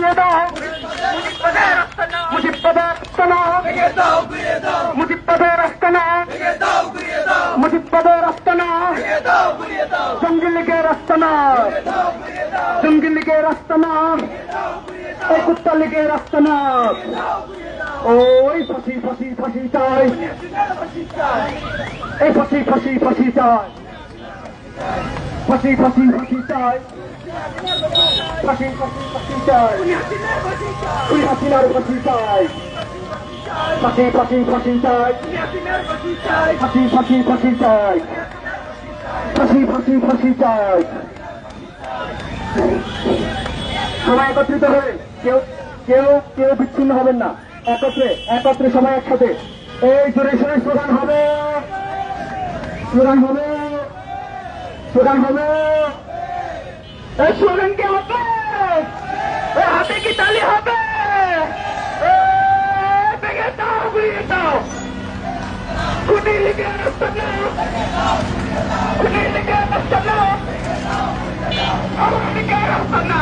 ঘুরিয়ে দাও মুজিববাদের আস্তানা মুজিববাদের আস্তানা মুজিববাদের আস্তানা জঙ্গি লীগের আস্তানা জঙ্গি লীগের আস্তানা এই কুত্তা লীগের আস্তানা ওই ফাঁসি ফাঁসি ফাঁসি চাই এই ফাঁসি ফাঁসি ফাঁসি চাই ফাঁসি ফাঁসি ফাঁসি চাই ফাঁসি ফাঁসি ফাঁসি চাই ওই হাসিনার ফাঁসি চাই ফাঁসি ফাঁসি ফাঁসি চাই ফাঁসি ফাঁসি ফাঁসি চাই ফাঁসি ফাঁসি ফাঁসি চাই সবাই একত্রিত হয়ে কেউ কেউ কেউ বিচ্ছিন্ন হবেন না একত্রে একত্রে সবাই একসাথে এই জোরে সোরে স্লোগান হবে স্লোগান হবে স্লোগান হবে এই স্লোগান কে হবে হাতে কি তালি হবে ভেঙে দাও ঘুরিয়ে দাও খুনি লীগের আস্তানা খুনি লীগের আস্তানা আওয়ামী লীগের আস্তানা